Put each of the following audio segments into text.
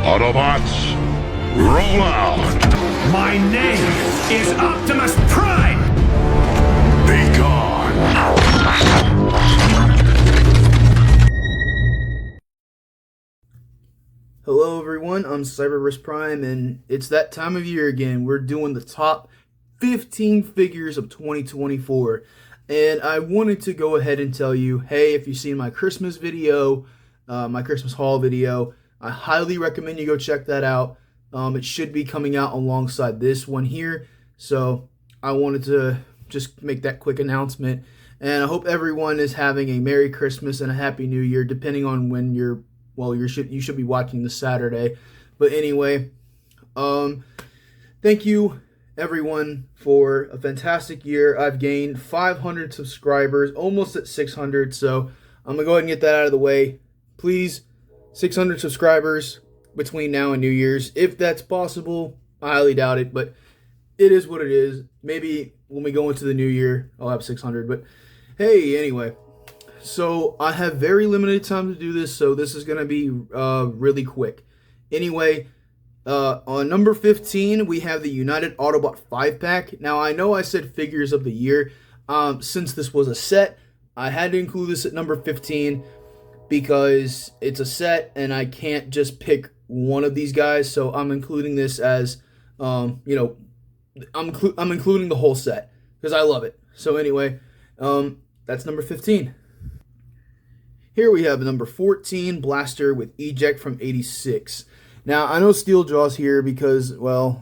Autobots, roll out! My name is Optimus Prime! Be gone! Hello everyone, I'm Cyberverse Prime, and it's that time of year again. We're doing the top 15 figures of 2024, and I wanted to go ahead and tell you, hey, if you've seen my Christmas video, my Christmas haul video, I highly recommend you go check that out. It should be coming out alongside this one here, so I wanted to just make that quick announcement, and I hope everyone is having a Merry Christmas and a Happy New Year, depending on when you should be watching this Saturday. But anyway, thank you everyone for a fantastic year. I've gained 500 subscribers, almost at 600, so I'm gonna go ahead and get that out of the way. Please, 600 subscribers between now and New Year's, if that's possible. I highly doubt it, but it is what it is. Maybe when we go into the new year, I'll have 600, but hey, anyway. So I have very limited time to do this, so this is going to be really quick. Anyway, on number 15, we have the United Autobot 5-pack. Now, I know I said figures of the year. Since this was a set, I had to include this at number 15 because it's a set and I can't just pick one of these guys. So I'm including this as, I'm including the whole set because I love it. So anyway, that's number 15. Here we have number 14, Blaster with Eject from 86. Now, I know Steeljaw's here because, well,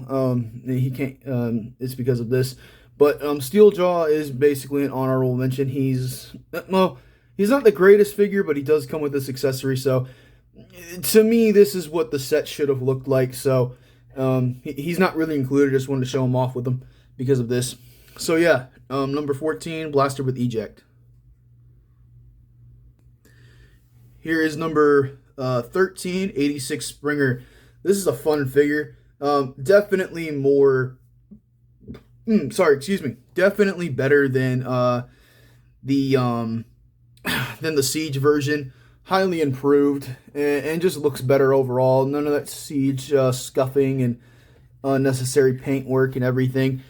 he can't, it's because of this. But Steeljaw is basically an honorable mention. He's not the greatest figure, but he does come with this accessory. So, to me, this is what the set should have looked like. So, he's not really included. I just wanted to show him off with him because of this. So, yeah, number 14, Blaster with Eject. Here is number 13, 86 Springer. This is a fun figure. Definitely more... Definitely better than the Siege version. Highly improved and just looks better overall. None of that Siege scuffing and unnecessary paint work and everything.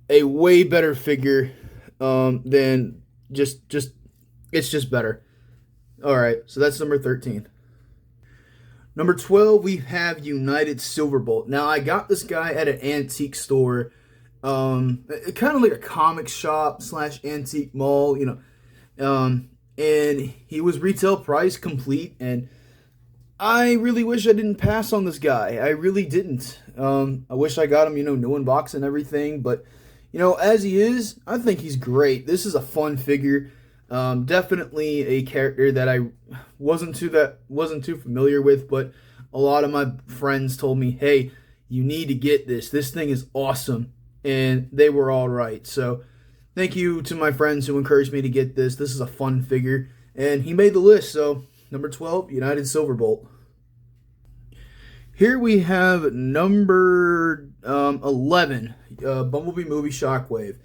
A way better figure than it's just better. Alright, so that's number 13. Number 12, we have United Silverbolt. Now, I got this guy at an antique store. Kind of like a comic shop / antique mall, and he was retail price complete, and I really wish I didn't pass on this guy. I really didn't. I wish I got him, new in box and everything, but, as he is, I think he's great. This is a fun figure. Definitely a character that I wasn't too familiar with, but a lot of my friends told me, hey, you need to get this. This thing is awesome. And they were all right. So thank you to my friends who encouraged me to get this. This is a fun figure. And he made the list. So number 12, United Silverbolt. Here we have number 11, Bumblebee movie Shockwave.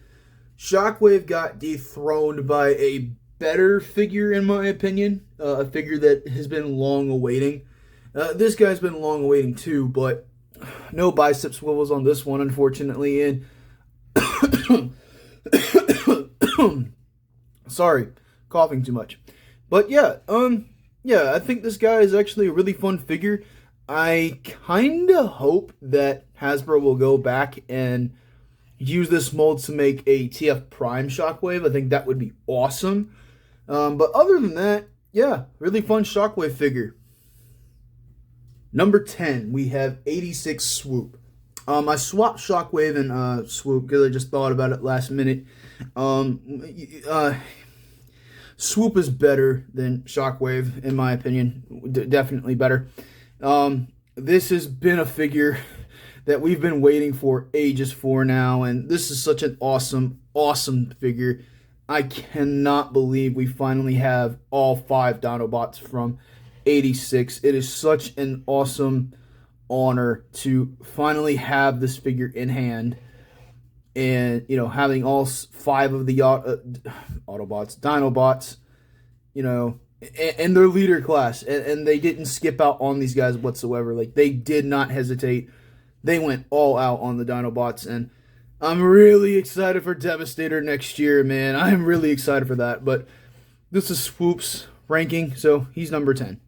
Shockwave got dethroned by a better figure, in my opinion. A figure that has been long awaiting. This guy's been long awaiting too, but no bicep swivels on this one, unfortunately. And sorry, coughing too much. But yeah, I think this guy is actually a really fun figure. I kinda hope that Hasbro will go back and use this mold to make a TF Prime Shockwave. I think that would be awesome. But other than that, yeah, really fun Shockwave figure. Number 10, we have 86 Swoop. I swapped Shockwave and Swoop because I just thought about it last minute. Swoop is better than Shockwave, in my opinion. Definitely better. This has been a figure that we've been waiting for ages for now, and this is such an awesome, awesome figure. I cannot believe we finally have all 5 Dinobots from 86. It is such an awesome honor to finally have this figure in hand, and having all 5 of the Autobots, Dinobots, and their leader class, and they didn't skip out on these guys whatsoever. Like, they did not hesitate. They went all out on the Dinobots, and I'm really excited for Devastator next year, man. I'm really excited for that. But this is Swoop's ranking, so he's number 10.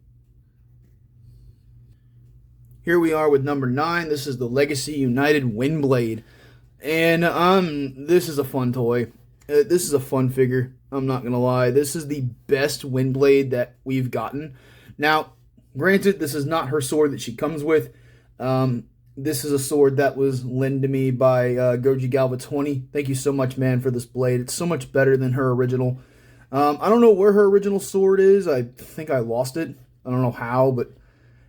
Here we are with number 9. This is the Legacy United Windblade. And this is a fun toy. This is a fun figure. I'm not going to lie. This is the best Windblade that we've gotten. Now, granted, this is not her sword that she comes with. This is a sword that was lent to me by Goji Galva 20. Thank you so much, man, for this blade. It's so much better than her original. I don't know where her original sword is. I think I lost it. I don't know how, but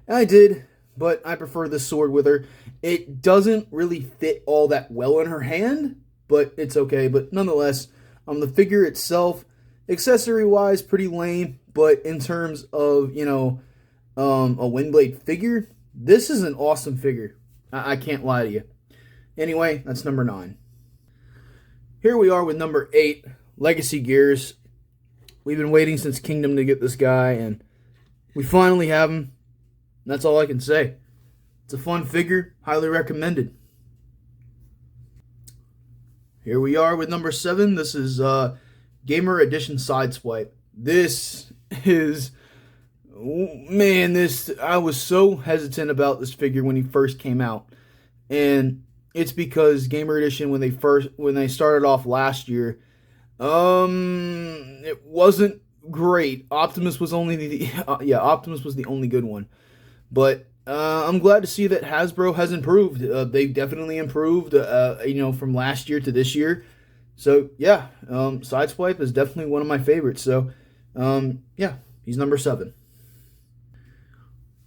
I did. But I prefer this sword with her. It doesn't really fit all that well in her hand, but it's okay. But nonetheless, the figure itself, accessory-wise, pretty lame. But in terms of, a Windblade figure, this is an awesome figure. I can't lie to you. Anyway, that's number 9. Here we are with number 8, Legacy Gears. We've been waiting since Kingdom to get this guy, and we finally have him. That's all I can say. It's a fun figure, highly recommended. Here we are with number 7. This is Gamer Edition Sideswipe. This is, man, I was so hesitant about this figure when he first came out. And it's because Gamer Edition, when they started off last year, it wasn't great. Optimus was Optimus was the only good one. But I'm glad to see that Hasbro has improved. They've definitely improved, from last year to this year. So, yeah, Sideswipe is definitely one of my favorites. So, he's number 7.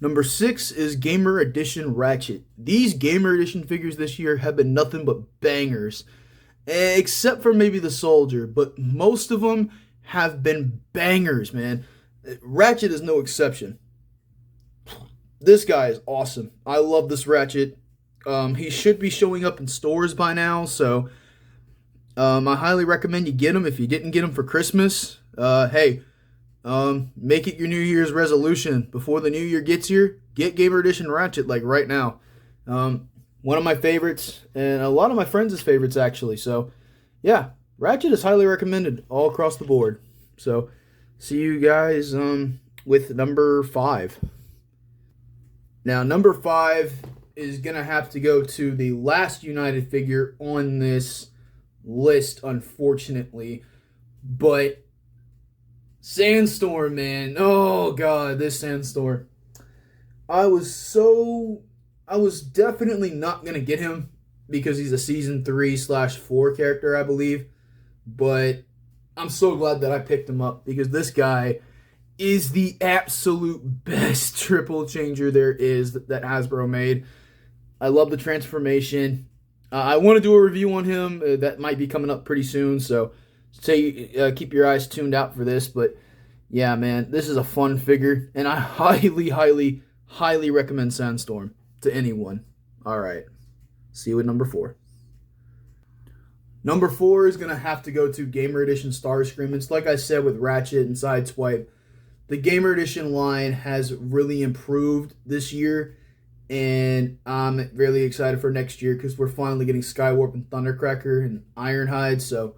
Number 6 is Gamer Edition Ratchet. These Gamer Edition figures this year have been nothing but bangers. Except for maybe the Soldier. But most of them have been bangers, man. Ratchet is no exception. This guy is awesome. I love this Ratchet. He should be showing up in stores by now, so I highly recommend you get him. If you didn't get him for Christmas, make it your New Year's resolution. Before the new year gets here, get Gamer Edition Ratchet, like right now. One of my favorites, and a lot of my friends' favorites, actually. So, yeah, Ratchet is highly recommended all across the board. So, see you guys with number 5. Now, number 5 is going to have to go to the last United figure on this list, unfortunately. But Sandstorm, man. Oh, God, this Sandstorm. I was definitely not going to get him because he's a Season 3/4 character, I believe. But I'm so glad that I picked him up because this guy is the absolute best triple changer there is that Hasbro made. I love the transformation. I want to do a review on him that might be coming up pretty soon, so keep your eyes tuned out for this. But yeah, man, this is a fun figure, and I highly, highly, highly recommend Sandstorm to anyone. All right, see you at number 4. Number 4 is going to have to go to Gamer Edition Starscream. It's like I said with Ratchet and Sideswipe. The Gamer Edition line has really improved this year, and I'm really excited for next year because we're finally getting Skywarp and Thundercracker and Ironhide. So,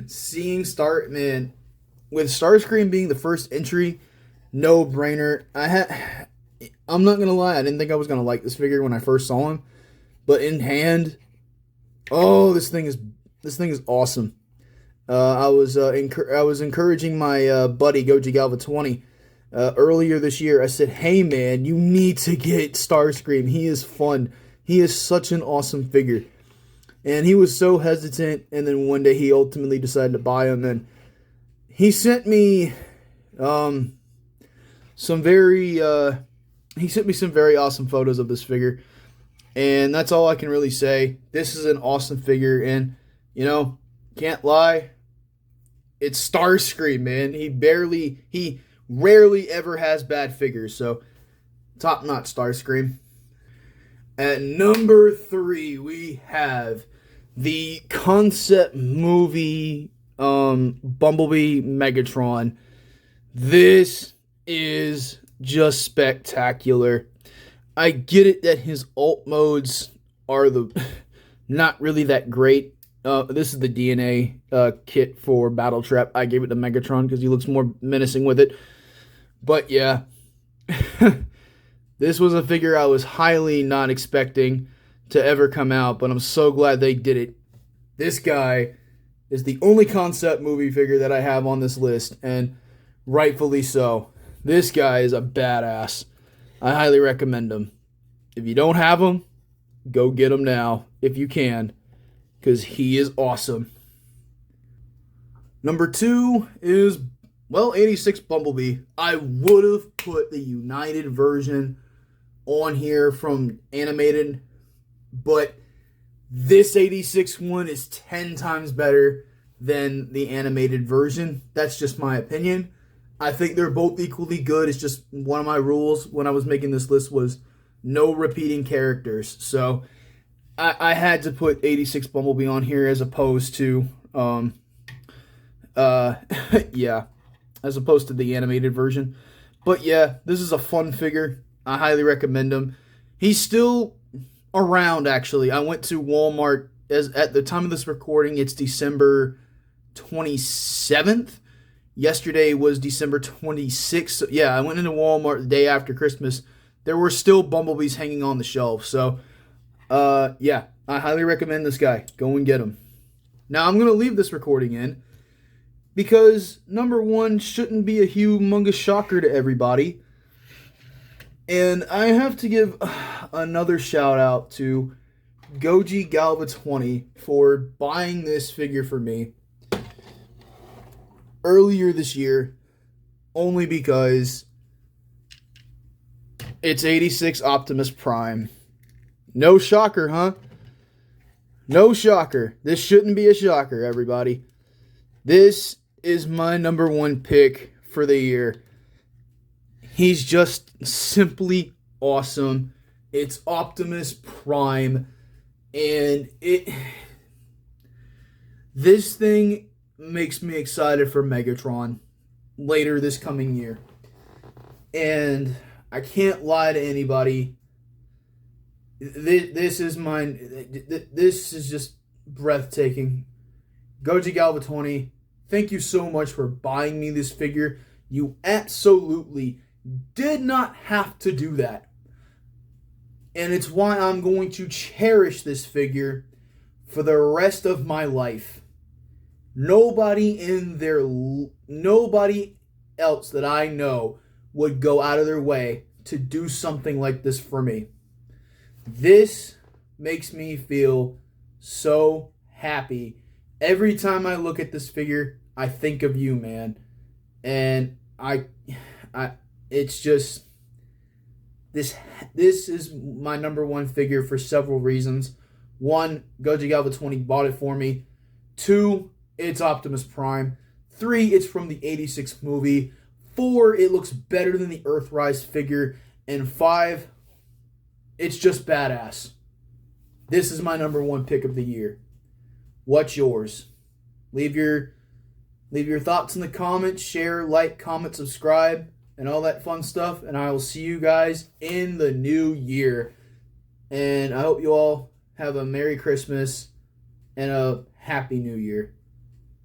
seeing with Starscream being the first entry, no brainer. I'm not gonna lie, I didn't think I was gonna like this figure when I first saw him, but in hand, this thing is awesome. I was encouraging my buddy Goji Galva 20 earlier this year. I said, "Hey man, you need to get Starscream. He is fun. He is such an awesome figure." And he was so hesitant, and then one day he ultimately decided to buy him, and he sent me some very awesome photos of this figure. And that's all I can really say. This is an awesome figure, and can't lie, it's Starscream, man. He rarely ever has bad figures, so top-notch Starscream. At number 3, we have the concept movie Bumblebee Megatron. This is just spectacular. I get it that his alt modes are not really that great. This is the DNA kit for Battletrap. I gave it to Megatron because he looks more menacing with it. But yeah, this was a figure I was highly not expecting to ever come out, but I'm so glad they did it. This guy is the only concept movie figure that I have on this list, and rightfully so. This guy is a badass. I highly recommend him. If you don't have him, go get him now if you can, because he is awesome. Number 2 is, 86 Bumblebee. I would have put the United version on here from animated, but this 86 one is 10 times better than the animated version. That's just my opinion. I think they're both equally good. It's just one of my rules when I was making this list was no repeating characters. So I had to put 86 Bumblebee on here as opposed to as opposed to the animated version. But yeah, this is a fun figure. I highly recommend him. He's still around, actually. I went to Walmart at the time of this recording. It's December 27th. Yesterday was December 26th. So yeah, I went into Walmart the day after Christmas. There were still Bumblebees hanging on the shelf. So yeah, I highly recommend this guy. Go and get him. Now I'm going to leave this recording in because number 1 shouldn't be a humongous shocker to everybody. And I have to give another shout out to Goji Galva 20 for buying this figure for me earlier this year, only because it's 86 Optimus Prime. No shocker, huh? No shocker. This shouldn't be a shocker, everybody. This is my number 1 pick for the year. He's just simply awesome. It's Optimus Prime, and this thing makes me excited for Megatron later this coming year. And I can't lie to anybody. This is mine. This is just breathtaking. Goji Galva 20, thank you so much for buying me this figure. You absolutely did not have to do that. And it's why I'm going to cherish this figure for the rest of my life. Nobody else that I know would go out of their way to do something like this for me. This makes me feel so happy. Every time I look at this figure, I think of you, man. And it's just this is my number 1 figure for several reasons. 1, Goji Galva 20 bought it for me. 2, it's Optimus Prime. 3, it's from the 86 movie. 4, it looks better than the Earthrise figure. And 5, it's just badass. This is my number 1 pick of the year. What's yours? Leave your thoughts in the comments. Share, like, comment, subscribe, and all that fun stuff. And I will see you guys in the new year. And I hope you all have a Merry Christmas and a Happy New Year.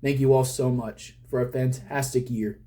Thank you all so much for a fantastic year.